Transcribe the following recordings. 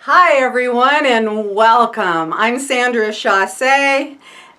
Hi everyone and welcome. I'm Sandra.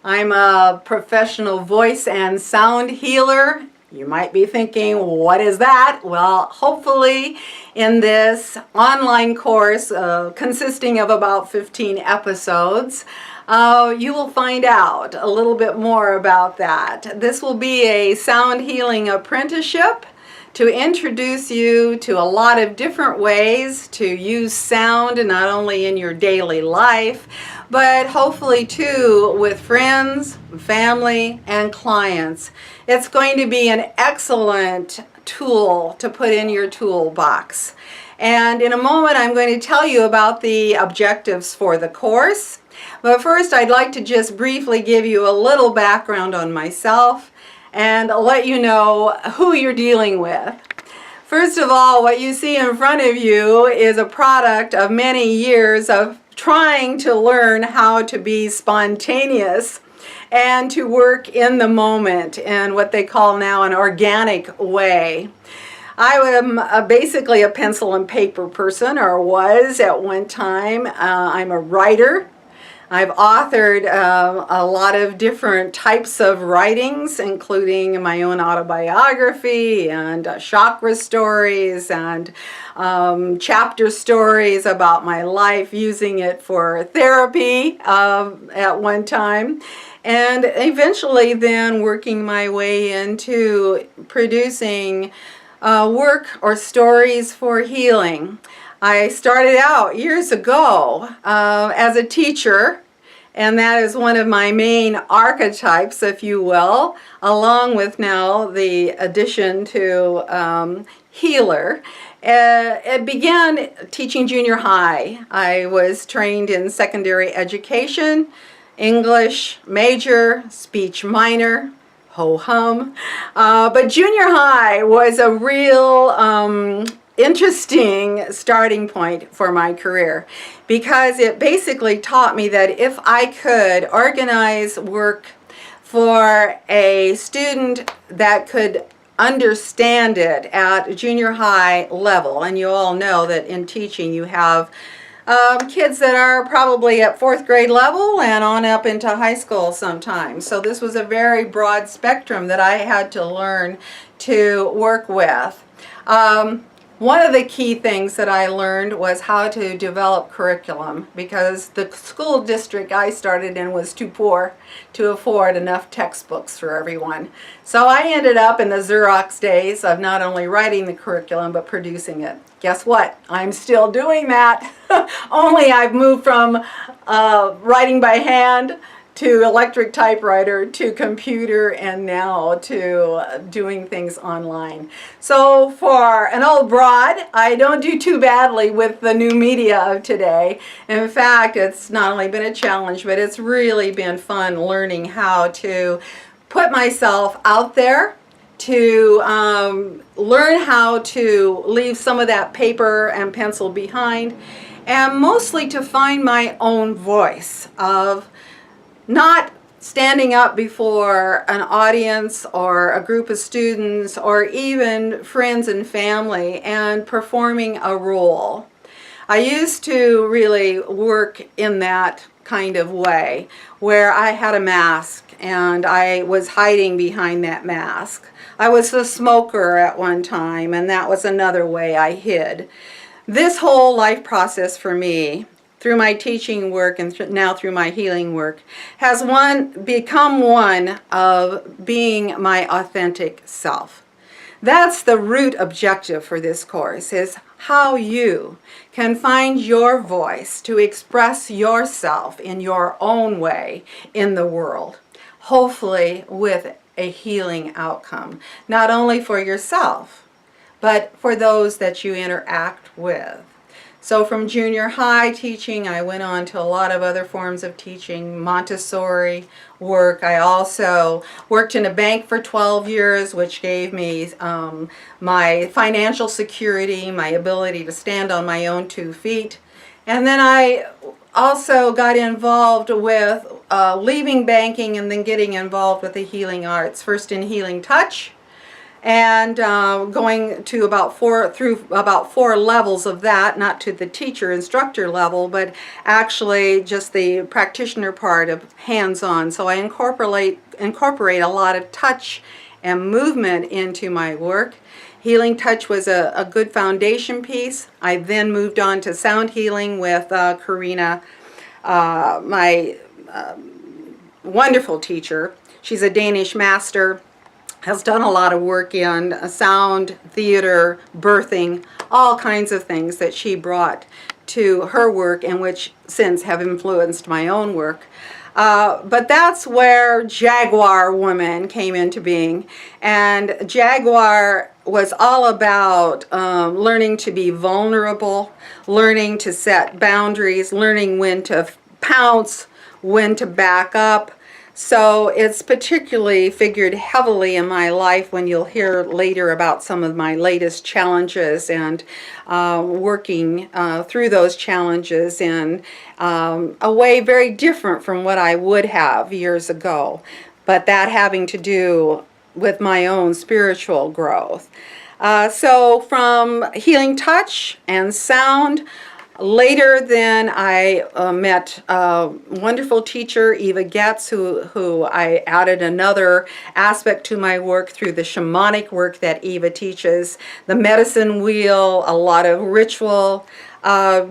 I'm a professional voice and sound healer. You might be thinking, what is that? Well, hopefully in this online course consisting of about 15 episodes, you will find out a little bit more about that. This will be a sound healing apprenticeship to introduce you to a lot of different ways to use sound not only in your daily life, but hopefully too with friends, family, and clients. It's going to be an excellent tool to put in your toolbox. And in a moment, I'm going to tell you about the objectives for the course. But first, I'd like to just briefly give you a little background on myself and let you know who you're dealing with. First of all, what you see in front of you is a product of many years of trying to learn how to be spontaneous and to work in the moment in what they call now an organic way. I am basically a pencil and paper person, or was at one time. I'm a writer. I've authored a lot of different types of writings, including my own autobiography and chakra stories and chapter stories about my life, using it for therapy at one time, and eventually then working my way into producing work or stories for healing. I started out years ago as a teacher, and that is one of my main archetypes, if you will, along with now the addition to healer. It began teaching junior high. I was trained in secondary education, English major, speech minor, ho-hum. But junior high was a real interesting starting point for my career, because it basically taught me that if I could organize work for a student that could understand it at junior high level, and you all know that in teaching you have kids that are probably at fourth grade level and on up into high school sometimes. So this was a very broad spectrum that I had to learn to work with. One of the key things that I learned was how to develop curriculum, because the school district I started in was too poor to afford enough textbooks for everyone. So I ended up in the Xerox days of not only writing the curriculum but producing it. Guess what? I'm still doing that. Only I've moved from writing by hand to electric typewriter to computer and now to doing things online. So for an old broad, I don't do too badly with the new media of today. In fact, it's not only been a challenge, but it's really been fun learning how to put myself out there, to learn how to leave some of that paper and pencil behind, and mostly to find my own voice of not standing up before an audience or a group of students or even friends and family and performing a role. I used to really work in that kind of way, where I had a mask and I was hiding behind that mask. I was a smoker at one time, and that was another way I hid. This whole life process for me, through my teaching work and now through my healing work, has become one of being my authentic self. That's the root objective for this course, is how you can find your voice to express yourself in your own way in the world, hopefully with a healing outcome, not only for yourself, but for those that you interact with. So from junior high teaching, I went on to a lot of other forms of teaching, Montessori work. I also worked in a bank for 12 years, which gave me my financial security, my ability to stand on my own 2 feet. And then I also got involved with leaving banking and then getting involved with the healing arts, first in healing touch, and going to about four levels of that, not to the teacher instructor level, but actually just the practitioner part of hands-on. So I incorporate a lot of touch and movement into my work. Healing touch was a good foundation piece. I then moved on to sound healing with Karina, my wonderful teacher. She's a Danish master, has done a lot of work in sound, theater, birthing, all kinds of things that she brought to her work and which since have influenced my own work. But that's where Jaguar Woman came into being. And Jaguar was all about learning to be vulnerable, learning to set boundaries, learning when to pounce, when to back up. So it's particularly figured heavily in my life when you'll hear later about some of my latest challenges and working through those challenges in a way very different from what I would have years ago. But that having to do with my own spiritual growth. So from healing touch and sound, later then I met a wonderful teacher, Eva Getz, who I added another aspect to my work through the shamanic work that Eva teaches, the medicine wheel, a lot of ritual,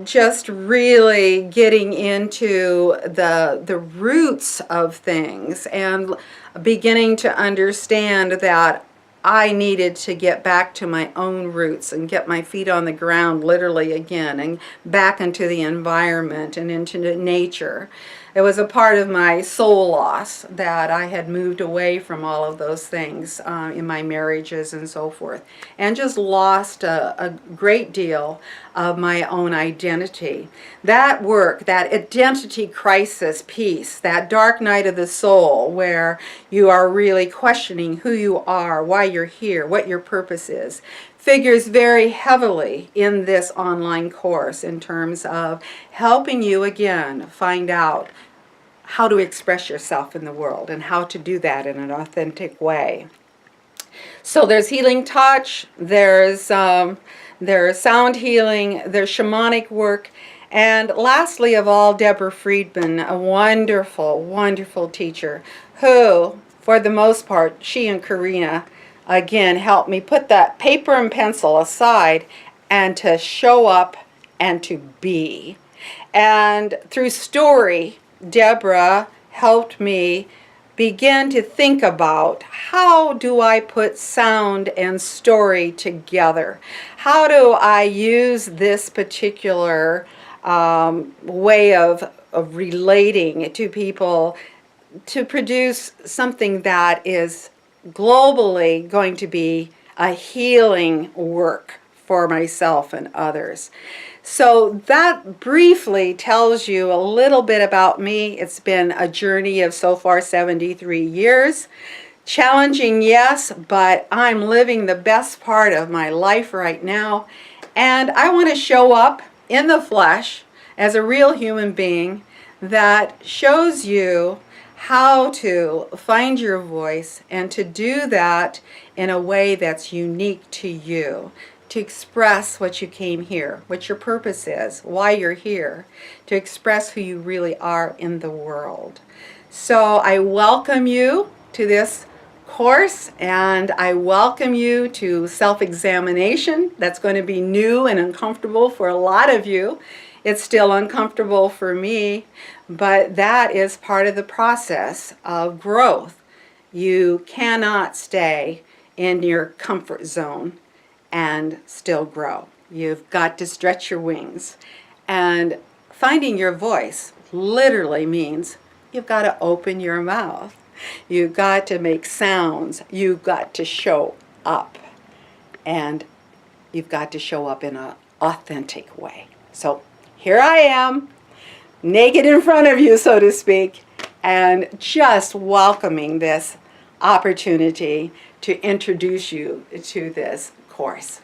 just really getting into the roots of things and beginning to understand that I needed to get back to my own roots and get my feet on the ground literally again and back into the environment and into nature. It was a part of my soul loss that I had moved away from all of those things in my marriages and so forth, and just lost a great deal of my own identity. That work, that identity crisis piece, that dark night of the soul where you are really questioning who you are, why you're here, what your purpose is, figures very heavily in this online course in terms of helping you again find out how to express yourself in the world and how to do that in an authentic way. So there's healing touch, there's sound healing, there's shamanic work, and lastly of all, Deborah Friedman, a wonderful, wonderful teacher who, for the most part, she and Karina, again, helped me put that paper and pencil aside and to show up and to be. And through story, Deborah helped me begin to think about how do I put sound and story together? How do I use this particular way of relating to people to produce something that is globally going to be a healing work for myself and others. So that briefly tells you a little bit about me. It's been a journey of so far 73 years. Challenging, yes, but I'm living the best part of my life right now. And I want to show up in the flesh as a real human being that shows you how to find your voice and to do that in a way that's unique to you. To express what you came here, what your purpose is, why you're here, to express who you really are in the world. So I welcome you to this course, and I welcome you to self-examination. That's going to be new and uncomfortable for a lot of you. It's still uncomfortable for me, but that is part of the process of growth. You cannot stay in your comfort zone and still grow. You've got to stretch your wings. And finding your voice literally means you've got to open your mouth. You've got to make sounds. You've got to show up. And you've got to show up in an authentic way. So here I am, naked in front of you, so to speak, and just welcoming this opportunity to introduce you to this course.